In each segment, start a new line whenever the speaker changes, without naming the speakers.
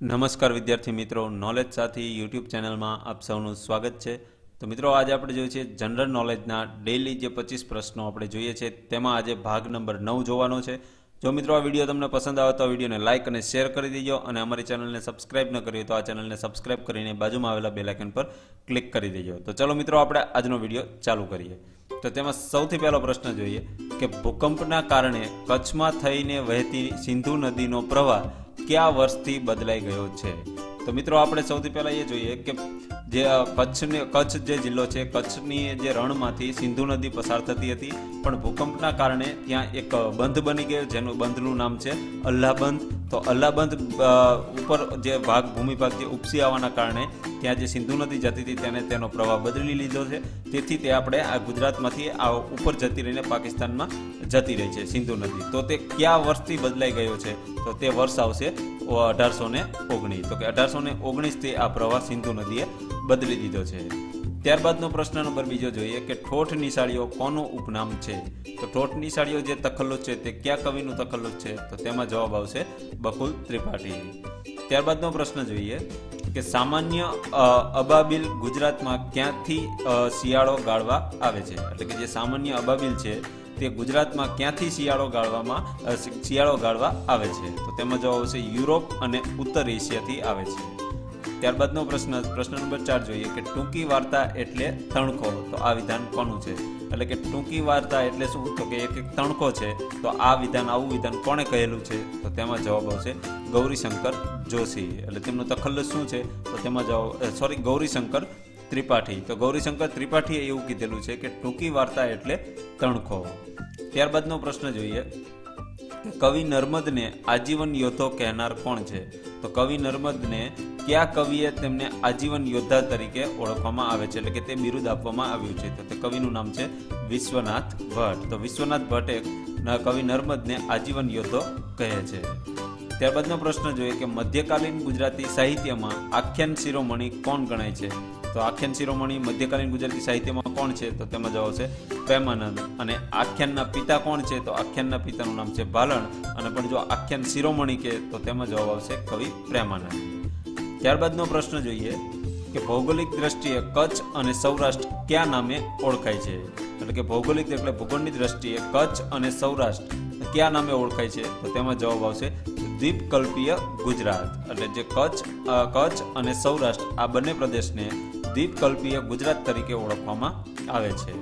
નમસ્કાર વિદ્યાર્થી મિત્રો, નોલેજ સાથી યુટ્યુબ ચેનલમાં આપ સૌનું સ્વાગત છે। તો મિત્રો આજે આપણે જોઈએ છે જનરલ નોલેજના ડેઇલી જે 25 પ્રશ્નો આપણે જોઈએ છે તેમાં આજે ભાગ નંબર 9 જોવાનો છે। જો મિત્રો આ વિડીયો તમને પસંદ આવે તો વિડીયોને લાઇક અને શેર કરી દેજો અને અમારી ચેનલને સબસ્ક્રાઇબ ન કરી તો આ ચેનલને સબસ્ક્રાઇબ કરીને બાજુમાં આવેલા બેલ આઇકન પર ક્લિક કરી દેજો। તો ચલો મિત્રો આપણે આજનો વિડીયો ચાલુ કરીએ। તો તેમાં સૌથી પહેલો પ્રશ્ન જોઈએ કે ભૂકંપના કારણે કચ્છમાં થઈને વહેતી સિંધુ નદીનો પ્રવાહ क्या वर्षथी बदलाई गयो छे। तो मित्रों आपणे सौथी पहला ये जोईए के जे कच्छ जे जिल्लो छे कच्छनी जे रणमांथी सिंधु नदी पसार थती हती पण भूकंपना कारणे त्यां एक बंध बनी गयो जेनुं बंधनुं नाम छे अल्लाह बंध। तो अल्लाह बंध उपर जे भाग भूमिभाग जे उपसी आववाना कारणे त्यां जे सिंधु नदी जती हती तेने तेनो प्रवाह बदली लीधो छे। तेथी ते आपणे आ गुजरातमांथी आ उपर जती रहीने पाकिस्तानमां जती रही छे सिंधु नदी। तो ते क्या वर्षथी बदलाई गयो छे तो ते वर्ष आवशे 1819। तो कि 1819 थी आ प्रवाह सिंधु नदीए बदली दीधो छे। त्यारबादनो प्रश्न नंबर बीजो जोईए के ठोठ निशाळीओ कोनुं उपनाम छे। तो ठोठ निशाळीओ जे तखल्लुस छे ते क्या कविनुं तखल्लुस छे तो तेमां जवाब आवशे बकुल त्रिपाठी। त्यारबादनो प्रश्न जोईए के सामान्य अबाबील गुजरातमां क्यांथी शियाळो गाळवा आवे छे। એટલે કે જે સામાન્ય અબાબીલ છે તે ગુજરાતમાં ક્યાંથી શિયાળો ગાળવા આવે છે તો તેમાં જવાબ આવશે યુરોપ અને ઉત્તર એશિયાથી આવે છે। ત્યારબાદનો પ્રશ્ન નંબર 4 જોઈએ કે ટૂંકી વાર્તા એટલે તણખો। તો આ વિધાન કોનું છે એટલે કે ટૂંકી વાર્તા એટલે શું તો કે એક તણખો છે। તો આ વિધાન આવું વિધાન કોણે કહેલું છે તો તેમાં જવાબ આવશે ગૌરીશંકર જોશી। એટલે તેમનું તખલ્લુસ શું છે તો તેમાં જવાબ ગૌરીશંકર त्रिपाठी। तो गौरीशंकर त्रिपाठी एवं कीधेलू है कि टूंकी वार्ता एटले तणखो। त्यारबादनो प्रश्न जोईए कि कवि नर्मद ने आजीवन योद्धो कहनार कोण छे। तो कवि नर्मद ने क्या कविए तेमने आजीवन योद्धा तरीके ओळखवामां आवे छे એટલે કે તે બિરુદ આપવામાં આવ્યું છે તો તે કવિનું નામ છે વિશ્વનાથ ભટ્ટ। તો વિશ્વનાથ ભટ્ટે કવિ નર્મદને આજીવન યોદ્ધો કહે છે। ત્યારબાદનો પ્રશ્ન જોઈએ કે મધ્યકાલીન ગુજરાતી સાહિત્યમાં આખ્યાન શિરોમણી કોણ ગણાય છે। तो आख्यान शिरोमणी मध्यकालीन गुजराती साहित्य में कोण छे तो तेमां जवाब छे प्रेमानंद। अने आख्यानना पिता कोण छे तो आख्यानना पितानुं नाम छे भालण। अने पण जो आख्यान शिरोमणी के तो तेमां जवाब आवशे कवि प्रेमानंद। त्यारबादनो प्रश्न जोईए कि भौगोलिक दृष्टिए कच्छ अने सौराष्ट्र क्या नामे ओळखाय छे। એટલે કે ભૌગોલિક એટલે ભૂગોળની દ્રષ્ટિએ કચ્છ અને સૌરાષ્ટ્ર क्या નામે ઓળખાય છે તો તેમાં જવાબ આવશે દ્વીપકલ્પીય ગુજરાત। એટલે જે કચ્છ અને સૌરાષ્ટ્ર આ બંને પ્રદેશને દ્વીપકલ્પીય ગુજરાત તરીકે ઓળખવામાં આવે છે।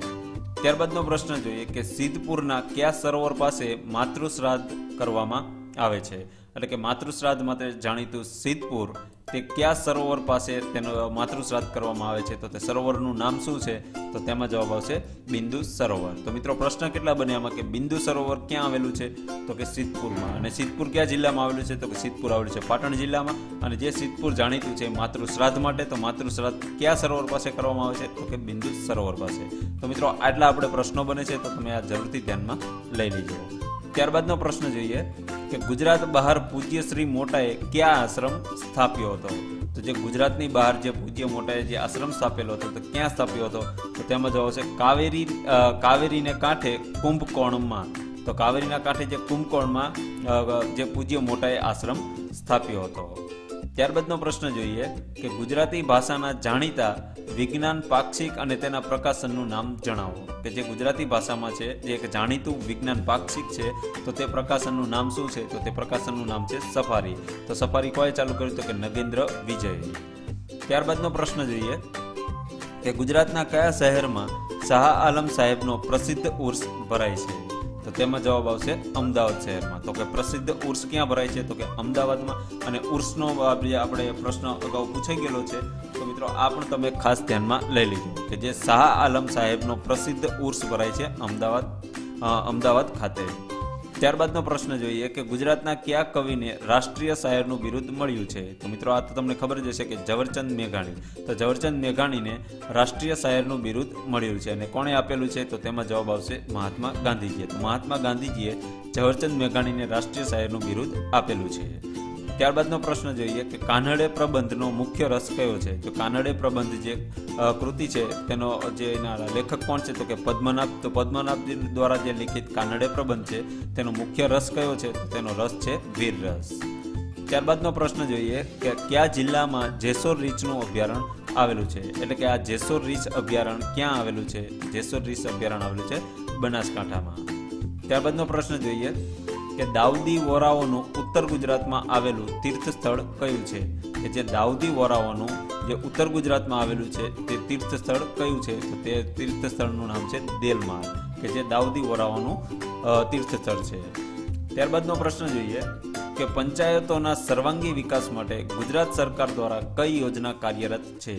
ત્યારબાદનો પ્રશ્ન જોઈએ કે સિદ્ધપુરના કયા સરોવર પાસે માતૃશ્રાદ્ધ કરવામાં આવે છે। એટલે કે માતૃશ્રાદ્ધ માટે જાણીતું સિદ્ધપુર તે કયા સરોવર પાસે તેનો માતૃશ્રાદ્ધ કરવામાં આવે છે તો તે સરોવરનું નામ શું છે તો તેમાં જવાબ આવશે બિંદુ સરોવર। તો મિત્રો પ્રશ્ન કેટલા બને આમાં કે બિંદુ સરોવર ક્યાં આવેલું છે તો કે સિદ્ધપુરમાં। અને સિદ્ધપુર કયા જિલ્લામાં આવેલું છે તો કે સિદ્ધપુર આવેલું છે પાટણ જિલ્લામાં। અને જે સિદ્ધપુર જાણીતું છે માતૃશ્રાદ્ધ માટે તો માતૃશ્રાદ્ધ કયા સરોવર પાસે કરવામાં આવે છે તો કે બિંદુ સરોવર પાસે। તો મિત્રો આટલા આપણે પ્રશ્નો બને છે તો તમે આ જરૂરથી ધ્યાનમાં લઈ લેજો। ત્યારબાદનો પ્રશ્ન જોઈએ કે ગુજરાત બહાર પૂજ્ય શ્રી મોટાએ क्या आश्रम स्थाप्यो હતો। તો જે ગુજરાતની બહાર જે પૂજ્ય મોટાએ જે આશ્રમ સ્થાપેલો હતો તો ક્યાં સ્થાપ્યો હતો તો તેમાં જવાબ છે કાવેરીને કાંઠે કુંભકોણમાં। તો કાવેરીના કાંઠે જે કુંભકોણમાં જે પૂજ્ય મોટાએ આશ્રમ સ્થાપ્યો હતો। ત્યારબાદનો પ્રશ્ન જોઈએ કે ગુજરાતી ભાષાના જાણીતા વિજ્ઞાન પાક્ષિક અને તેના પ્રકાશનનું નામ જણાવો। કે જે ગુજરાતી ભાષામાં છે જે એક જાણીતું વિજ્ઞાન પાક્ષિક છે તો તે પ્રકાશનનું નામ શું છે તો તે પ્રકાશનનું નામ છે સફારી। તો સફારી કોએ ચાલુ કર્યું તો કે નગેન્દ્ર વિજય। ત્યારબાદનો પ્રશ્ન જોઈએ કે ગુજરાતના કયા શહેરમાં શાહ આલમ સાહેબનો પ્રસિદ્ધ ઉર્સ ભરાય છે તો તેમાં જવાબ આવશે અમદાવાદ શહેરમાં। તો કે પ્રસિદ્ધ ઉર્સ ક્યાં ભરાય છે તો કે અમદાવાદમાં। અને ઉર્સનો આપણે પ્રશ્ન અગાઉ પૂછાઈ ગયેલો છે તો મિત્રો આ પણ તમે ખાસ ધ્યાનમાં લઈ લીધું કે જે શાહ આલમ સાહેબનો પ્રસિદ્ધ ઉર્સ ભરાય છે અમદાવાદ ખાતે। ત્યારબાદનો પ્રશ્ન જોઈએ કે ગુજરાતના કયા કવિને રાષ્ટ્રીય શાયરનું બિરુદ મળ્યું છે તો મિત્રો આ તો તમને ખબર જ હશે કે ઝવેરચંદ મેઘાણી। તો ઝવેરચંદ મેઘાણીને રાષ્ટ્રીય શાયરનું બિરુદ મળ્યું છે અને કોણે આપેલું છે તો તેમાં જવાબ આવશે મહાત્મા ગાંધીજીએ। તો મહાત્મા ગાંધીજીએ ઝવેરચંદ મેઘાણીને રાષ્ટ્રીય શાયરનું બિરુદ આપેલું છે। ત્યારબાદનો પ્રશ્ન જોઈએ કે કાનડે પ્રબંધનો મુખ્ય રસ કયો છે। તો કાનડે પ્રબંધ જે કૃતિ છે તેનો જે એના લેખક કોણ છે તો કે પદ્મનાભ। તો પદ્મનાભ દ્વારા જે લિખિત કાનડે પ્રબંધ છે તેનો મુખ્ય રસ કયો છે તો તેનો રસ છે વીર રસ। ત્યારબાદનો પ્રશ્ન જોઈએ કે કયા જિલ્લામાં જેસોર રીંછનું અભયારણ્ય આવેલું છે, એટલે કે આ જેસોર રીંછ અભયારણ્ય ક્યાં આવેલું છે? જેસોર રીંછ અભયારણ્ય આવેલું છે બનાસકાંઠામાં. ત્યારબાદનો પ્રશ્ન જોઈએ કે દાઉદી વોરાઓનું ઉત્તર ગુજરાતમાં આવેલું તીર્થ સ્થળ કયું છે? કે જે દાઉદી વોરાઓનું જે ઉત્તર ગુજરાતમાં આવેલું છે તે તીર્થ સ્થળ કયું છે? તો તે તીર્થ સ્થળનું નામ છે દેલમાલ, કે જે દાઉદી વોરાઓનું તીર્થ સ્થળ છે. ત્યારબાદનો પ્રશ્ન જોઈએ કે પંચાયતોના સર્વાંગી વિકાસ માટે ગુજરાત સરકાર દ્વારા કઈ યોજના કાર્યરત છે?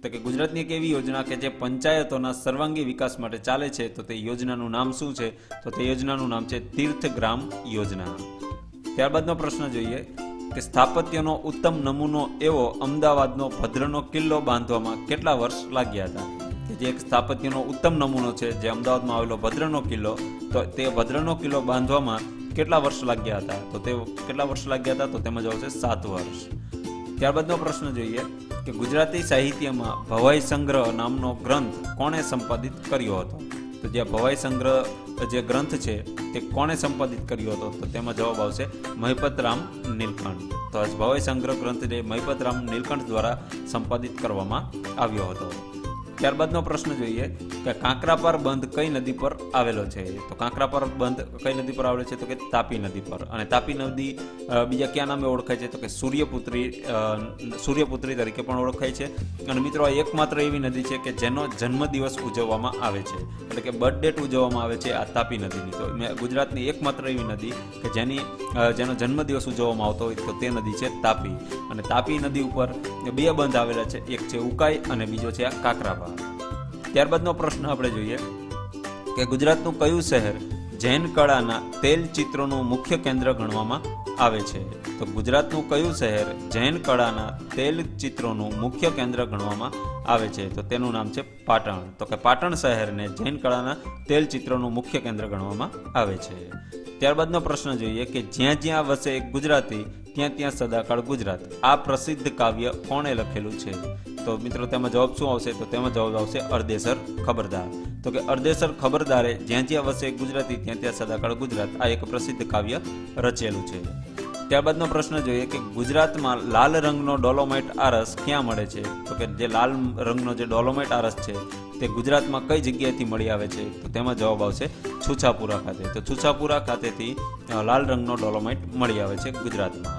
તો કે ગુજરાતની એક એવી યોજના કે જે પંચાયતોના સર્વાંગી વિકાસ માટે ચાલે છે, તો તે યોજનાનું નામ શું છે? તો તે યોજનાનું નામ છે તીર્થગ્રામ યોજના. ત્યારબાદનો પ્રશ્ન જોઈએ કે સ્થાપત્યનો ઉત્તમ નમૂનો એવો અમદાવાદનો ભદ્રનો કિલ્લો બાંધવામાં કેટલા વર્ષ લાગ્યા હતા? કે જે એક સ્થાપત્યનો ઉત્તમ નમૂનો છે જે અમદાવાદમાં આવેલો ભદ્રનો કિલ્લો, તો તે ભદ્રનો કિલ્લો બાંધવામાં કેટલા વર્ષ લાગ્યા હતા? તો તે કેટલા વર્ષ લાગ્યા હતા? તો તેમાં જવાબ છે 7 વર્ષ. ત્યારબાદનો પ્રશ્ન જોઈએ કે ગુજરાતી સાહિત્યમાં ભવાઈ સંગ્રહ નામનો ગ્રંથ કોણે સંપાદિત કર્યો હતો? તો જે ભવાઈ સંગ્રહ જે ગ્રંથ છે તે કોણે સંપાદિત કર્યો હતો? તો તેમાં જવાબ આવશે મહિપતરામ નીલકંઠ. તો આ ભવાઈ સંગ્રહ ગ્રંથ જે મહિપતરામ નીલકંઠ દ્વારા સંપાદિત કરવામાં આવ્યો હતો. ત્યારબાદનો પ્રશ્ન જોઈએ કે કાંકરાપાર બંધ કઈ નદી પર આવેલો છે? તો કાંકરાપાર બંધ કઈ નદી પર આવેલો છે? તો કે તાપી નદી પર. અને તાપી નદી બીજા કયા નામે ઓળખાય છે? તો કે સૂર્યપુત્રી તરીકે પણ ઓળખાય છે. અને મિત્રો આ એકમાત્ર એવી નદી છે કે જેનો જન્મદિવસ ઉજવવામાં આવે છે, એટલે કે બર્થ ડેટ ઉજવવામાં આવે છે આ તાપી નદીની. તો ગુજરાતની એકમાત્ર એવી નદી કે જેનો જન્મદિવસ ઉજવવામાં આવતો હોય તો તે નદી છે તાપી. અને તાપી નદી ઉપર 2 બંધ આવેલા છે, એક છે ઉકાઈ અને બીજો છે આ કાંકરાપાર. ત્યારબાદનો પ્રશ્ન આપણે જોઈએ કે ગુજરાતનું કયું શહેર જૈન કળાના તેલ ચિત્રોનું મુખ્ય કેન્દ્ર ગણવામાં આવે છે? તો ગુજરાતનું કયું શહેર જૈન કળાના તેલ ચિત્રોનું મુખ્ય કેન્દ્ર ગણવામાં આવે છે? તો તેનું નામ છે પાટણ. તો કે પાટણ શહેરને જૈન કળાના તેલ ચિત્રોનું મુખ્ય કેન્દ્ર ગણવામાં આવે છે. ત્યારબાદનો પ્રશ્ન જોઈએ કે જ્યાં જ્યાં વસે એક ગુજરાતી ત્યાં ત્યાં સદાકાળ ગુજરાત આ પ્રસિદ્ધ કાવ્ય કોણે લખેલું છે? તો મિત્રો તેમાં જવાબ શું આવશે? તો તેમાં જવાબ આવશે અરદેસર ખબરદાર. તો કે અરદેસર ખબરદારે જ્યાં જ્યાં વસે એક ગુજરાતી ત્યાં ત્યાં સદાકાળ ગુજરાત આ એક પ્રસિદ્ધ કાવ્ય રચેલું છે. ત્યારબાદનો પ્રશ્ન જોઈએ કે ગુજરાતમાં લાલ રંગનો ડોલોમાઇટ આરસ ક્યાં મળે છે? તો કે જે લાલ રંગનો જે ડોલોમાઇટ આરસ છે તે ગુજરાતમાં કઈ જગ્યાએથી મળી આવે છે? તો તેમાં જવાબ આવશે છુછાપુરા ખાતે. તો છુછાપુરા ખાતેથી લાલ રંગનો ડોલોમાઇટ મળી આવે છે ગુજરાતમાં.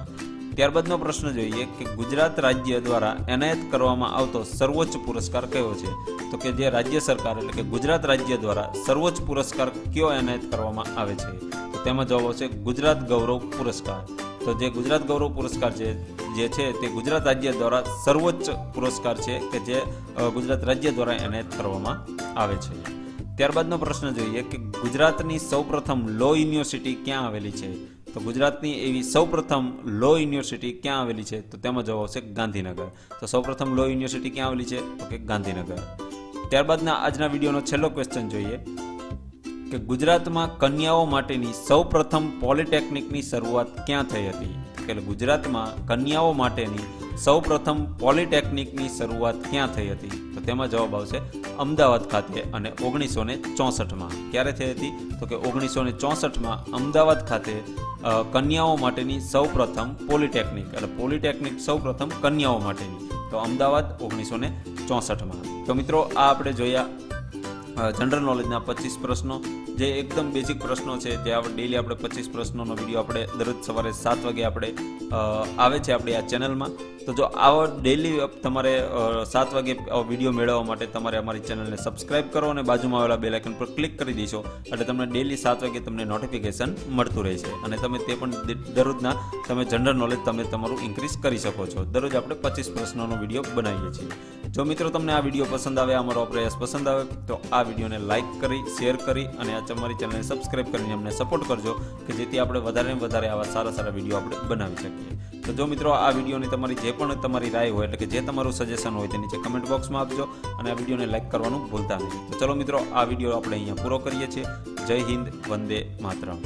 ત્યારબાદનો પ્રશ્ન જોઈએ કે ગુજરાત રાજ્ય દ્વારા એનાયત કરવામાં આવતો સર્વોચ્ચ પુરસ્કાર કયો છે? તો કે જે રાજ્ય સરકાર એટલે કે ગુજરાત રાજ્ય દ્વારા સર્વોચ્ચ પુરસ્કાર કયો એનાયત કરવામાં આવે છે? તો તેમાં જવાબ આવશે ગુજરાત ગૌરવ પુરસ્કાર. તો જે ગુજરાત ગૌરવ પુરસ્કાર જે છે તે ગુજરાત રાજ્ય દ્વારા સર્વોચ્ચ પુરસ્કાર છે કે જે ગુજરાત રાજ્ય દ્વારા એનાયત કરવામાં આવે છે. ત્યારબાદનો પ્રશ્ન જોઈએ કે ગુજરાતની સૌપ્રથમ લો યુનિવર્સિટી ક્યાં આવેલી છે? તો ગુજરાતની એવી સૌપ્રથમ લો યુનિવર્સિટી ક્યાં આવેલી છે? તો તેમાં જવાબ આવશે ગાંધીનગર. તો સૌપ્રથમ લો યુનિવર્સિટી ક્યાં આવેલી છે? તો કે ગાંધીનગર. ત્યારબાદના આજના વિડીયોનો છેલ્લો ક્વેશ્ચન જોઈએ કે ગુજરાતમાં કન્યાઓ માટેની સૌપ્રથમ પોલિટેકનિકની શરૂઆત ક્યાં થઈ હતી? એટલે ગુજરાતમાં કન્યાઓ માટેની સૌપ્રથમ પોલિટેકનિકની શરૂઆત ક્યાં થઈ હતી? તો તેમાં જવાબ આવશે અમદાવાદ ખાતે અને 1964માં. ક્યારે થઈ હતી? તો કે 1964માં અમદાવાદ ખાતે કન્યાઓ માટેની સૌપ્રથમ પોલિટેકનિક એટલે પોલિટેકનિક સૌપ્રથમ કન્યાઓ માટેની, તો અમદાવાદ 1964માં. તો મિત્રો આ આપણે જોયા જનરલ નોલેજના 25 પ્રશ્નો, જે એકદમ બેઝિક પ્રશ્નો છે, જે આપણે ડેલી આપણે 25 પ્રશ્નોનો વિડીયો આપણે દરરોજ સવારે 7 વાગે આપણે આવે છે આપણી આ ચેનલમાં. તો જો આવો ડેલી તમારે 7 વાગે વિડીયો મેળવવા માટે તમારે અમારી ચેનલને સબસ્ક્રાઇબ કરો અને બાજુમાં આવેલા બેલ આઇકન પર ક્લિક કરી દેશો એટલે તમને ડેલી 7 વાગે તમને નોટિફિકેશન મળતું રહેશે અને તમે તે પણ દરરોજના તમે જનરલ નોલેજ તમે તમારું ઇન્ક્રીઝ કરી શકો છો. દરરોજ આપણે 25 પ્રશ્નોનો વિડીયો બનાવીએ છીએ. જો મિત્રો તમને આ વિડીયો પસંદ આવે, અમારો પ્રયાસ પસંદ આવે તો આ વિડીયોને લાઇક કરી, શેર કરી અને આ અમારી ચેનલને સબસ્ક્રાઇબ કરીને અમને સપોર્ટ કરજો કે જેથી આપણે વધારે ને વધારે આવા સારા સારા વિડીયો આપણે બનાવી શકીએ. તો જો મિત્રો આ વિડીયોની તમારી જે પણ તમારી રાય હોય એટલે કે જે તમારું સજેશન હોય તે નીચે કમેન્ટ બોક્સમાં આપજો અને આ વિડીયોને લાઇક કરવાનું ભૂલતા નહીં. તો ચલો મિત્રો આ વિડીયો આપણે અહીંયા પૂરો કરીએ છીએ. જય હિન્દ, વંદે માતરમ.